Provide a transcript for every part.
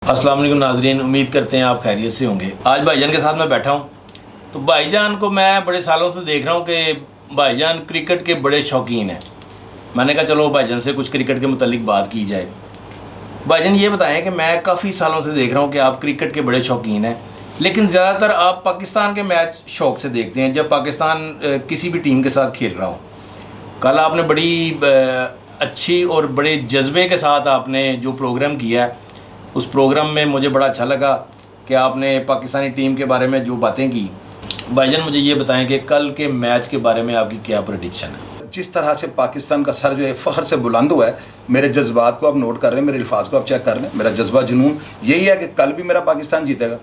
अस्सलाम वालेकुम नाज़रीन, उम्मीद करते हैं आप खैरियत से होंगे। आज भाईजान के साथ मैं बैठा हूँ तो भाईजान को मैं बड़े सालों से देख रहा हूँ कि भाईजान क्रिकेट के बड़े शौकीन हैं। मैंने कहा चलो भाईजान से कुछ क्रिकेट के मुतालिक बात की जाए। भाईजान ये बताएं कि मैं काफ़ी सालों से देख रहा हूँ कि आप क्रिकेट के बड़े शौकीन हैं, लेकिन ज़्यादातर आप पाकिस्तान के मैच शौक़ से देखते हैं जब पाकिस्तान किसी भी टीम के साथ खेल रहा हो। कल आपने बड़ी अच्छी और बड़े जज्बे के साथ आपने जो प्रोग्राम किया है, उस प्रोग्राम में मुझे बड़ा अच्छा लगा कि आपने पाकिस्तानी टीम के बारे में जो बातें की। भाईजान मुझे ये बताएं कि कल के मैच के बारे में आपकी क्या प्रेडिक्शन है? जिस तरह से पाकिस्तान का सर जो है फ़ख्र से बुलंद हुआ है, मेरे जज्बात को आप नोट कर रहे हैं, मेरे अल्फाज को आप चेक कर रहे हैं। मेरा जज्बा जुनून यही है कि कल भी मेरा पाकिस्तान जीतेगा।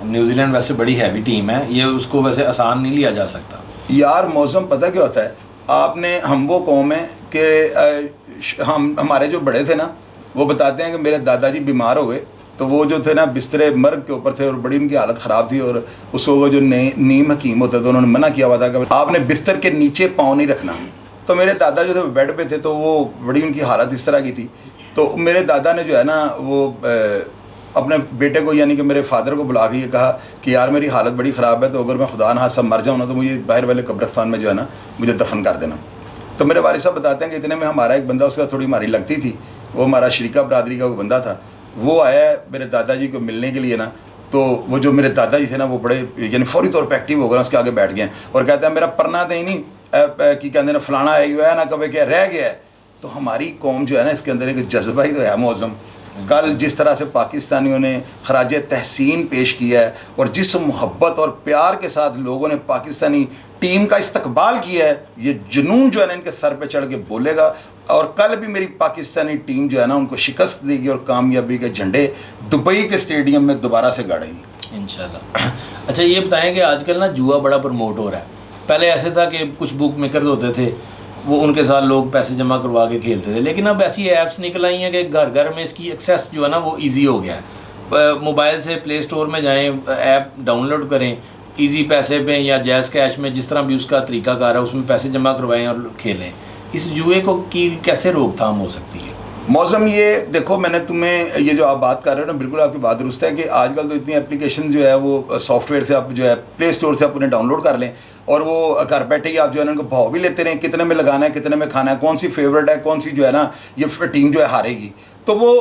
न्यूजीलैंड वैसे बड़ी हैवी टीम है, ये उसको वैसे आसान नहीं लिया जा सकता। यार मौसम पता क्या होता है, आपने हम वो कौम है कि हमारे जो बड़े थे ना, वो बताते हैं कि मेरे दादाजी बीमार हो गए तो वो जो थे ना बिस्तरे मर्ग के ऊपर थे और बड़ी उनकी हालत ख़राब थी, और उसको वो जो नीम हकीम होते थे उन्होंने मना किया हुआ था कि आपने बिस्तर के नीचे पाँव नहीं रखना। तो मेरे दादा जो थे बेड पे थे तो वो बड़ी उनकी हालत इस तरह की थी। तो मेरे दादा ने जो है ना वो अपने बेटे को यानी कि मेरे फादर को बुला के ये कहा कि यार मेरी हालत बड़ी ख़राब है, तो अगर मैं खुदा न खास्ता मर जाऊँ ना तो मुझे बाहर वाले कब्रिस्तान में जो है ना मुझे दफन कर देना। तो मेरे वालिद साहब बताते हैं कि इतने में हमारा एक बंदा, उसका थोड़ी हमारी लगती थी, वो हमारा शरीका बरादरी का वो बंदा था, वो आया मेरे दादाजी को मिलने के लिए ना। तो वो जो मेरे दादाजी थे ना वो बड़े यानी फौरी तौर पर एक्टिव हो गए, उसके आगे बैठ गए और कहते हैं मेरा परना तो ही नहीं कि कहते ना फलाना है ना कभी क्या रह गया है। तो हमारी कौम जो है ना इसके अंदर एक जज्बा ही तो है मौज़म। कल जिस तरह से पाकिस्तानियों ने खराज तहसीन पेश किया है और जिस मोहब्बत और प्यार के साथ लोगों ने पाकिस्तानी टीम का इस्तकबाल किया है, ये जुनून जो है ना इनके सर पे चढ़ के बोलेगा। और कल भी मेरी पाकिस्तानी टीम जो है ना उनको शिकस्त देगी और कामयाबी के झंडे दुबई के स्टेडियम में दोबारा से गाड़ेगी इंशाल्लाह। अच्छा ये बताएं कि आजकल ना जुआ बड़ा प्रमोट हो रहा है। पहले ऐसे था कि कुछ बुक मेकर्स होते थे, वो उनके साथ लोग पैसे जमा करवा के खेलते थे, लेकिन अब ऐसी ऐप्स निकल आई हैं कि घर घर में इसकी एक्सेस जो है ना वो ईजी हो गया है। मोबाइल से प्ले स्टोर में जाएँ, ऐप डाउनलोड करें, ईजी पैसे पे या जैज़ कैश में, जिस तरह भी उसका तरीकाकार है उसमें पैसे जमा करवाएं और खेलें। इस जुए को की कैसे रोकथाम हो सकती है? मौसम ये देखो, मैंने तुम्हें ये जो आप बात कर रहे हो ना, बिल्कुल आपकी बात दुरुस्त है कि आजकल तो इतनी एप्लीकेशन जो है वो सॉफ्टवेयर से आप जो है प्ले स्टोर से आप उन्हें डाउनलोड कर लें और वो घर बैठे ही आप जो है ना उनको भाव भी लेते रहें, कितने में लगाना है, कितने में खाना है, कौन सी फेवरेट है, कौन सी जो है ना ये टीम जो है हारेगी। तो वो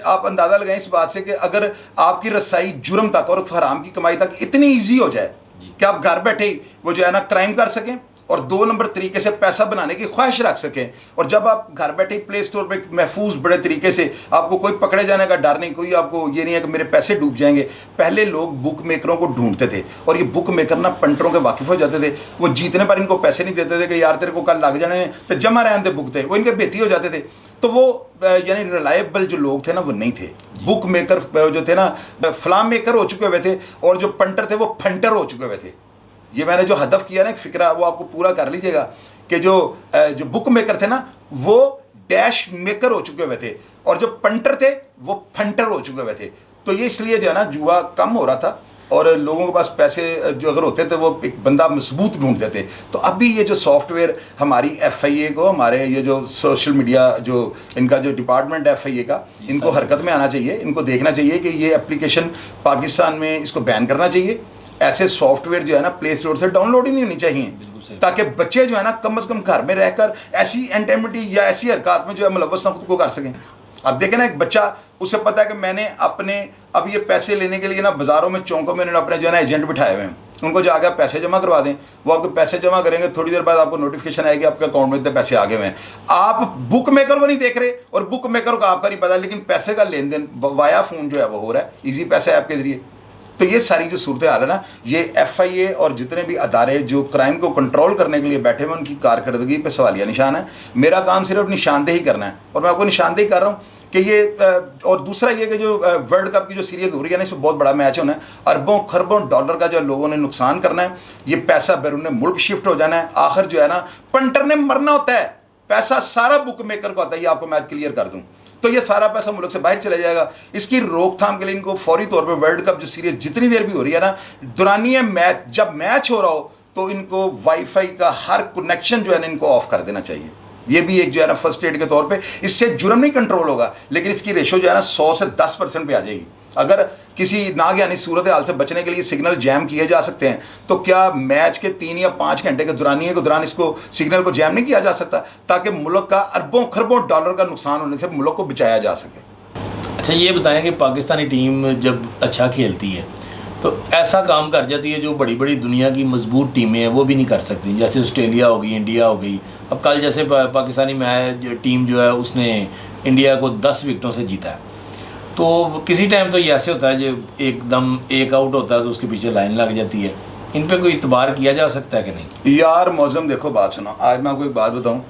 आप अंदाज़ा लगाएं इस बात से कि अगर आपकी रसाई जुर्म तक और उस हराम की कमाई तक इतनी ईजी हो जाए कि आप घर बैठे ही वो जो है ना क्राइम कर सकें और 2 नंबर तरीके से पैसा बनाने की ख्वाहिश रख सकें। और जब आप घर बैठे प्ले स्टोर पे महफूज बड़े तरीके से, आपको कोई पकड़े जाने का डर नहीं, कोई आपको ये नहीं है कि मेरे पैसे डूब जाएंगे। पहले लोग बुक मेकरों को ढूंढते थे और ये बुक मेकर ना पंटरों के वाकिफ़ हो जाते थे। वो जीतने पर इनको पैसे नहीं देते थे कि यार तेरे को कल लग जाने तो जमा रहने थे बुक थे, वो इनके बेती हो जाते थे। तो वो यानी रिलायबल जो लोग थे ना वो नहीं थे। बुक मेकर जो थे ना फ्लाम मेकर हो चुके हुए थे और जो पंटर थे वो फंटर हो चुके हुए थे। ये मैंने जो हदफ किया ना एक फ़िक्रा, वो आपको पूरा कर लीजिएगा कि जो बुक मेकर थे ना वो डैश मेकर हो चुके हुए थे और जो पंटर थे वो फंटर हो चुके हुए थे। तो ये इसलिए जो है ना जुआ कम हो रहा था और लोगों के पास पैसे जो अगर होते थे वो एक बंदा मजबूत ढूंढते थे। तो अभी ये जो सॉफ्टवेयर हमारी FIA को, हमारे ये जो सोशल मीडिया जो इनका जो डिपार्टमेंट है FIA का, इनको हरकत में आना चाहिए। इनको देखना चाहिए कि ये एप्लीकेशन पाकिस्तान में इसको बैन करना चाहिए। ऐसे सॉफ्टवेयर जो है ना प्ले स्टोर से डाउनलोड ही नहीं होनी चाहिए ताकि बच्चे जो है ना कम से कम घर में रहकर ऐसी एंटेमिटी या ऐसी हरकत में जो है मुलव्वस ना खुद को कर सकें। अब देखें ना, एक बच्चा, उसे पता है कि मैंने अपने अब ये पैसे लेने के लिए ना बाज़ारों में चौकों में अपने जो है ना एजेंट बिठाए हुए हैं, उनको जाकर आप पैसे जमा करवा दें। वो आपके पैसे जमा करेंगे, थोड़ी देर बाद आपको नोटिफिकेशन आएगी आपके अकाउंट में इतने पैसे आ गए हुए हैं। आप बुक मेकर को नहीं देख रहे और बुक मेकर को आपका नहीं पता, लेकिन पैसे का लेन देन वाया फ़ोन जो है वो हो रहा है, ईजी पैसा ऐप के ज़रिए। तो ये सारी जो सूरत हाल है ना, ये FIA और जितने भी अदारे जो क्राइम को कंट्रोल करने के लिए बैठे हुए उनकी कारकर्दगी पे सवालिया निशान है। मेरा काम सिर्फ निशानदेही करना है और मैं आपको निशानदेही कर रहा हूँ कि ये और दूसरा ये कि जो वर्ल्ड कप की जो सीरीज़ हो रही है ना, इसमें बहुत बड़ा मैच होना है। अरबों खरबों डॉलर का जो लोगों ने नुकसान करना है, ये पैसा बैरून मुल्क शिफ्ट हो जाना है। आखिर जो है ना पंटर ने मरना होता है, पैसा सारा बुक मेकर का होता है। ये आपको मैं क्लियर कर दूँ तो ये सारा पैसा मुल्क से बाहर चला जाएगा। इसकी रोकथाम के लिए इनको फौरी तौर पर वर्ल्ड कप जो सीरीज जितनी देर भी हो रही है ना, दुरानिया मैच जब मैच हो रहा हो तो इनको वाईफाई का हर कनेक्शन जो है ना इनको ऑफ कर देना चाहिए। ये भी एक जो है ना फर्स्ट एड के तौर पे, इससे जुर्म नहीं कंट्रोल होगा, लेकिन इसकी रेशो जो है ना 100 से 10% पे आ जाएगी। अगर किसी नागयानी सूरत हाल से बचने के लिए सिग्नल जैम किए जा सकते हैं, तो क्या मैच के 3 या 5 घंटे के दौरान इसको सिग्नल को जैम नहीं किया जा सकता, ताकि मुल्क का अरबों खरबों डॉलर का नुकसान होने से मुल्क को बचाया जा सके। अच्छा ये बताएं कि पाकिस्तानी टीम जब अच्छा खेलती है तो ऐसा काम कर जाती है जो बड़ी बड़ी दुनिया की मजबूत टीमें हैं वो भी नहीं कर सकती, जैसे ऑस्ट्रेलिया हो गई, इंडिया हो गई। अब कल जैसे पाकिस्तानी मैच टीम जो है उसने इंडिया को 10 विकेटों से जीता है, तो किसी टाइम तो ये ऐसे होता है जो एकदम एक आउट होता है तो उसके पीछे लाइन लग जाती है। इन पे कोई इतबार किया जा सकता है कि नहीं? यार मौजम देखो, बात सुनो, आज मैं आपको एक बात बताऊं,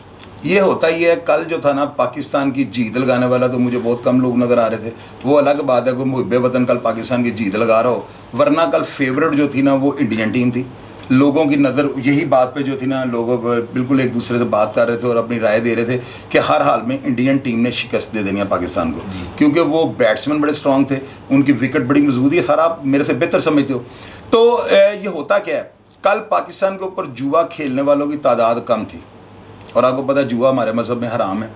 ये होता ही है। कल जो था ना पाकिस्तान की जीत लगाने वाला तो मुझे बहुत कम लोग नज़र आ रहे थे, वो अलग बात है, कोई मुहब्बे वतन कल पाकिस्तान की जीत लगा रहा हो, वरना कल फेवरेट जो थी ना वो इंडियन टीम थी। लोगों की नज़र यही बात पे जो थी ना, लोगों बिल्कुल एक दूसरे से बात कर रहे थे और अपनी राय दे रहे थे कि हर हाल में इंडियन टीम ने शिकस्त दे देनी है पाकिस्तान को, क्योंकि वो बैट्समैन बड़े स्ट्रांग थे, उनकी विकेट बड़ी मजबूत है, सारा आप मेरे से बेहतर समझते हो। तो ये होता क्या है, कल पाकिस्तान के ऊपर जुआ खेलने वालों की तादाद कम थी, और आपको पता है जुआ हमारे मज़हब में हराम है।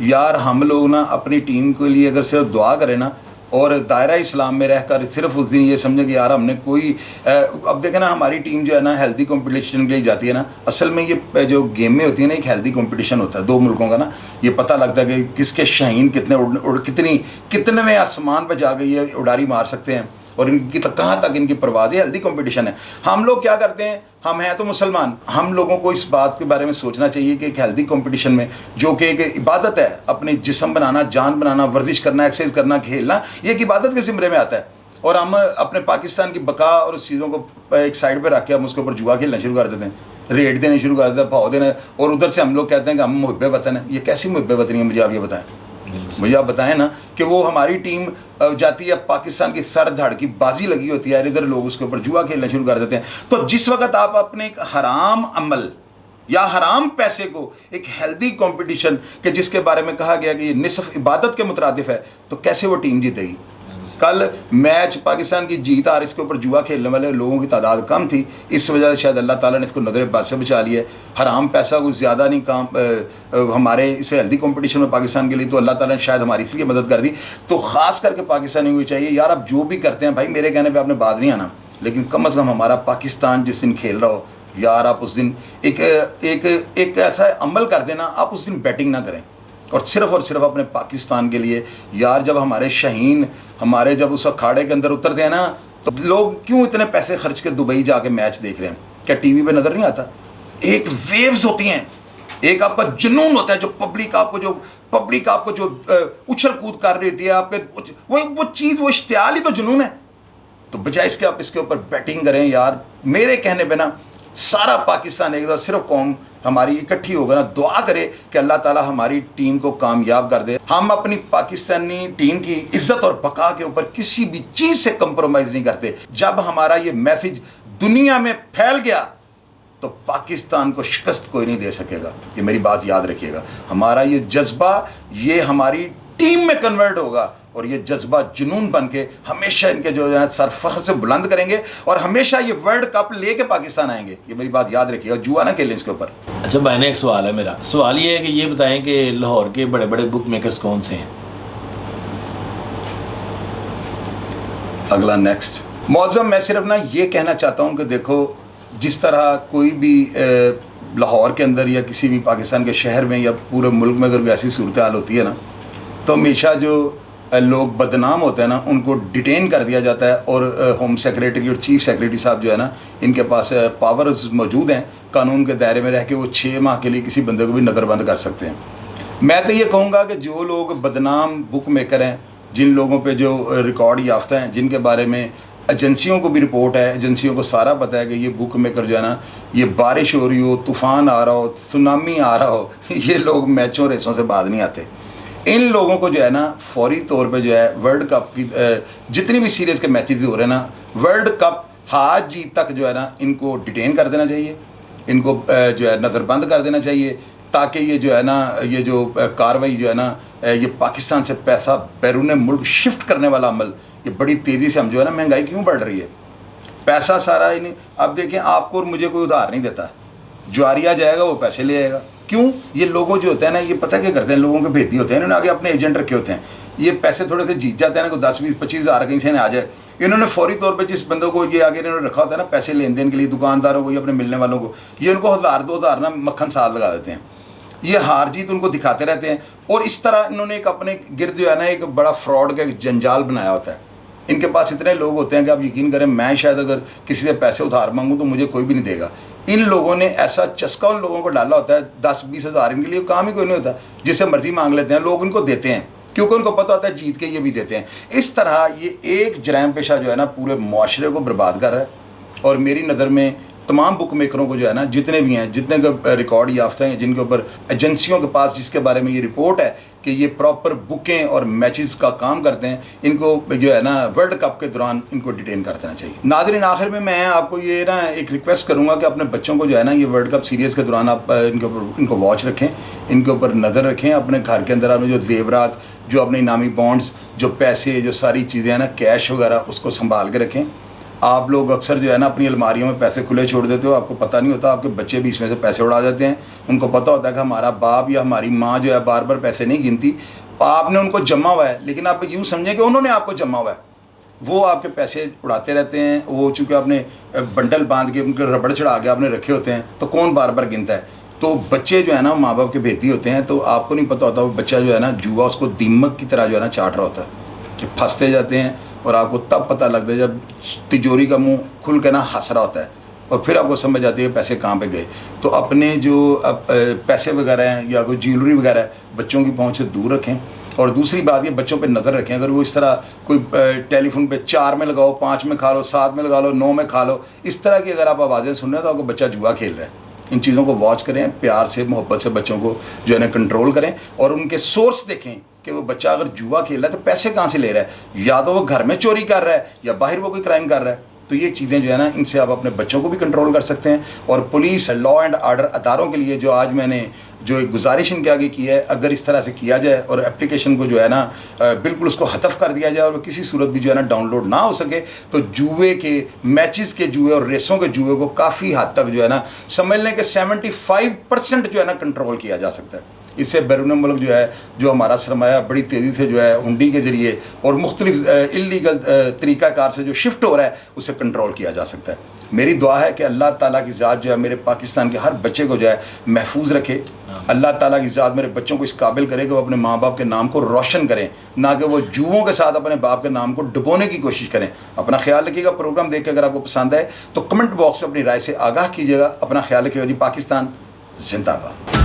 यार हम लोग ना अपनी टीम के लिए अगर सिर्फ दुआ करें ना, और दायरा इस्लाम में रहकर सिर्फ उस दिन ये समझे कि यार हमने कोई अब देखें ना, हमारी टीम जो है ना हेल्दी कंपटीशन के लिए जाती है ना, असल में ये जो गेम में होती है ना एक हेल्दी कंपटीशन होता है 2 मुल्कों का ना, ये पता लगता है कि किसके शाहीन कितने कितने आसमान पर जा गई है, उड़ारी मार सकते हैं, और इनकी कहाँ तक इनकी परवाज़ है, हेल्दी कंपटीशन है। हम लोग क्या करते हैं, हम हैं तो मुसलमान, हम लोगों को इस बात के बारे में सोचना चाहिए कि एक हेल्दी कंपटीशन में, जो कि एक इबादत है, अपनी जिस्म बनाना, जान बनाना, वर्जिश करना, एक्सरसाइज करना, खेलना, ये एक इबादत के ज़िम्रे में आता है। और हम अपने पाकिस्तान की बका और उस चीज़ों को एक साइड पर रख के हम उसके ऊपर जुआ खेलना शुरू कर देते हैं, रेट देने शुरू कर देते हैं, भाव देने, और उधर से हम लोग कहते हैं कि हम मुहब्बे वतन है। ये कैसी मुहब्बे वतनी है, मुझे आप ये बताएं, मुझे आप बताएं ना, कि वो हमारी टीम जाती है पाकिस्तान की सर धड़ की बाजी लगी होती है, इधर लोग उसके ऊपर जुआ खेलना शुरू कर देते हैं। तो जिस वक्त आप अपने एक हराम अमल या हराम पैसे को एक हेल्दी कंपटीशन के जिसके बारे में कहा गया कि ये निसफ इबादत के मुतरादिफ है, तो कैसे वो टीम जीतेगी? कल मैच पाकिस्तान की जीत और इसके ऊपर जुआ खेलने वाले लोगों की तादाद कम थी, इस वजह से शायद अल्लाह ताला ने इसको नज़र बद से बचा लिया है। हराम पैसा कुछ ज़्यादा नहीं काम हमारे इसे हेल्दी कंपटीशन में पाकिस्तान के लिए, तो अल्लाह ताला ने शायद हमारी इसलिए मदद कर दी। तो ख़ास करके पाकिस्तानियों को चाहिए यार, आप जो भी करते हैं भाई, मेरे कहने पर आपने बात नहीं आना, लेकिन कम अज़ कम हमारा पाकिस्तान जिस दिन खेल रहा हो यार, आप उस दिन एक ऐसा अमल कर देना, आप उस दिन बैटिंग ना करें और सिर्फ अपने पाकिस्तान के लिए। यार जब हमारे शहीन हमारे जब उस अखाड़े के अंदर उतरते हैं ना, तो लोग क्यों इतने पैसे खर्च के दुबई जाके मैच देख रहे हैं? क्या टीवी पे नज़र नहीं आता? एक वेव्स होती हैं, एक आपका जुनून होता है, जो पब्लिक आपको जो उछल कूद कर रही होती है, आपके वो चीज़, वो इश्तियाल ही तो जुनून है। तो बजाय इसके आप इसके ऊपर बैटिंग करें यार, मेरे कहने पे ना सारा पाकिस्तान एक सिर्फ कौम हमारी इकट्ठी होगा ना, दुआ करे कि अल्लाह ताला हमारी टीम को कामयाब कर दे। हम अपनी पाकिस्तानी टीम की इज्जत और बका के ऊपर किसी भी चीज़ से कंप्रोमाइज़ नहीं करते। जब हमारा ये मैसेज दुनिया में फैल गया तो पाकिस्तान को शिकस्त कोई नहीं दे सकेगा, ये मेरी बात याद रखिएगा। हमारा ये जज्बा ये हमारी टीम में कन्वर्ट होगा, और ये जज्बा जुनून बन के हमेशा इनके जो है सर फख्र से बुलंद करेंगे, और हमेशा ये वर्ल्ड कप लेके पाकिस्तान आएंगे, ये मेरी बात याद रखिएगा। जुआ ना खेलें इसके ऊपर। अच्छा भाई ने एक सवाल है, मेरा सवाल ये है कि ये बताएं कि लाहौर के बड़े बड़े बुक मेकर्स कौन से हैं? अगला नेक्स्ट मौजम, मैं सिर्फ ना ये कहना चाहता हूँ कि देखो, जिस तरह कोई भी लाहौर के अंदर या किसी भी पाकिस्तान के शहर में या पूरे मुल्क में अगर वैसी सूरत हाल होती है ना, तो हमेशा जो लोग बदनाम होते हैं ना, उनको डिटेन कर दिया जाता है, और होम सेक्रेटरी और चीफ सेक्रेटरी साहब जो है ना, इनके पास पावर्स मौजूद हैं, कानून के दायरे में रह के वो 6 माह के लिए किसी बंदे को भी नज़रबंद कर सकते हैं। मैं तो ये कहूँगा कि जो लोग बदनाम बुक मेकर हैं, जिन लोगों पे जो रिकॉर्ड याफ्ता हैं, जिनके बारे में एजेंसियों को भी रिपोर्ट है, एजेंसियों को सारा पता है कि ये बुक मेकर जो है ना, ये बारिश हो रही हो, तूफ़ान आ रहा हो, सुनामी आ रहा हो, ये लोग मैचों रेसों से बाज नहीं आते। इन लोगों को जो है ना फौरी तौर पे जो है वर्ल्ड कप की जितनी भी सीरीज़ के मैचेस हो रहे हैं ना, वर्ल्ड कप हार जीत तक जो है ना, इनको डिटेन कर देना चाहिए, इनको जो है नज़रबंद कर देना चाहिए, ताकि ये जो है ना, ये जो कार्रवाई जो है ना, ये पाकिस्तान से पैसा बैरून मुल्क शिफ्ट करने वाला अमल, ये बड़ी तेज़ी से हम जो है ना, महंगाई क्यों बढ़ रही है, पैसा सारा ही नहीं। अब देखें, आपको और मुझे कोई उधार नहीं देता, ज्वारिया जाएगा वो पैसे ले आएगा, क्यों? ये लोगों जो होते हैं ना, ये पता क्या करते हैं, लोगों के भेदी होते हैं, इन्होंने आगे अपने एजेंट रखे होते हैं। ये पैसे थोड़े से जीत जाते हैं ना, कोई 10-20-25 हज़ार कहीं से आ जाए, इन्होंने फौरी तौर पे जिस बंदों को ये आगे इन्होंने रखा होता है ना पैसे लेन देन के लिए, दुकानदारों को या अपने मिलने वालों को, ये उनको 1000-2000 ना मक्खन साथ लगा देते हैं। ये हार जीत उनको दिखाते रहते हैं और इस तरह इन्होंने एक अपने गिर्द जो है ना एक बड़ा फ्रॉड का एक जंजाल बनाया होता है। इनके पास इतने लोग होते हैं कि आप यकीन करें, मैं शायद अगर किसी से पैसे उधार मांगूं तो मुझे कोई भी नहीं देगा। इन लोगों ने ऐसा चस्का उन लोगों को डाला होता है, 10-20 हज़ार इनके लिए काम ही कोई नहीं होता, जिससे मर्जी मांग लेते हैं लोग, इनको देते हैं क्योंकि उनको पता होता है जीत के ये भी देते हैं। इस तरह ये एक जराइम पेशा जो है ना पूरे मुआशरे को बर्बाद कर रहा है। और मेरी नज़र में तमाम बुक मेकरों को जो है ना, जितने भी हैं, जितने का रिकॉर्ड याफ्ता हैं, जिनके ऊपर एजेंसियों के पास जिसके बारे में ये रिपोर्ट है कि ये प्रॉपर बुकें और मैचेस का काम करते हैं, इनको जो है ना वर्ल्ड कप के दौरान इनको डिटेन कर देना चाहिए। नाज़रीन, आखिर में मैं आपको ये ना एक रिक्वेस्ट करूँगा कि अपने बच्चों को जो है ना ये वर्ल्ड कप सीरीज़ के दौरान आप इनको वॉच रखें, इनके ऊपर नज़र रखें। अपने घर के अंदर आपने जो जेवरात, जो अपने इनामी बॉन्ड्स, जो पैसे, जो सारी चीज़ें हैं ना, कैश वगैरह, उसको संभाल के रखें। आप लोग अक्सर जो है ना अपनी अलमारियों में पैसे खुले छोड़ देते हो, आपको पता नहीं होता, आपके बच्चे भी इसमें से पैसे उड़ा जाते हैं। उनको पता होता है कि हमारा बाप या हमारी माँ जो है बार बार पैसे नहीं गिनती, आपने उनको जमा हुआ है, लेकिन आप यूँ समझें कि उन्होंने आपको जमा हुआ है, वो आपके पैसे उड़ाते रहते हैं। वो चूँकि आपने बंडल बांध के उनके रबड़ चढ़ा के आपने रखे होते हैं, तो कौन बार बार गिनता है? तो बच्चे जो है ना माँ बाप के भेदी होते हैं, तो आपको नहीं पता होता वो बच्चा जो है ना जुआ उसको दीमक की तरह जो है ना चाट रहा होता है, फंसते जाते हैं। और आपको तब पता लगता है जब तिजोरी का मुंह खुल के ना हंस रहा होता है, और फिर आपको समझ आती है पैसे कहाँ पे गए। तो अपने जो पैसे वगैरह हैं या कोई ज्वेलरी वगैरह है, बच्चों की पहुंच से दूर रखें। और दूसरी बात ये, बच्चों पे नज़र रखें, अगर वो इस तरह कोई टेलीफोन पे 4 में लगाओ, 5 में खा लो, 7 में लगा लो, 9 में खा लो, इस तरह की अगर आप आवाज़ें सुन रहे हैं तो आपको बच्चा जुआ खेल रहा है। इन चीज़ों को वॉच करें, प्यार से मोहब्बत से बच्चों को जो है ना कंट्रोल करें, और उनके सोर्स देखें कि वो बच्चा अगर जुआ खेल रहा है तो पैसे कहाँ से ले रहा है, या तो वो घर में चोरी कर रहा है या बाहर वो कोई क्राइम कर रहा है। तो ये चीज़ें जो है ना, इनसे आप अपने बच्चों को भी कंट्रोल कर सकते हैं। और पुलिस, लॉ एंड ऑर्डर अदारों के लिए जो आज मैंने जो एक गुजारिश इनके आगे की है, अगर इस तरह से किया जाए और एप्लीकेशन को जो है ना बिल्कुल उसको हतफ कर दिया जाए और वो किसी सूरत भी जो है ना डाउनलोड ना हो सके, तो जुए के, मैचेस के जुए और रेसों के जुए को काफ़ी हद तक जो है ना समझ लें कि 75% जो है ना कंट्रोल किया जा सकता है। इससे बैरून मुल्क जो है, जो हमारा सरमाया बड़ी तेज़ी से जो है हुंडी के ज़रिए और मुख्तलिफ इलीगल तरीक़ाकार से जो शिफ्ट हो रहा है, उसे कंट्रोल किया जा सकता है। मेरी दुआ है कि अल्लाह ताला की ज़ात जो है मेरे पाकिस्तान के हर बच्चे को जो है महफूज रखे। अल्लाह ताला की ज़ात मेरे बच्चों को इस काबिल करे कि वो अपने माँ बाप के नाम को रोशन करें, ना कि वो जुओं के साथ अपने बाप के नाम को डुबोने की कोशिश करें। अपना ख्याल रखिएगा। प्रोग्राम देख के अगर आपको पसंद आए तो कमेंट बॉक्स में अपनी राय से आगाह कीजिएगा। अपना ख्याल रखिएगा जी। पाकिस्तान जिंदाबाद।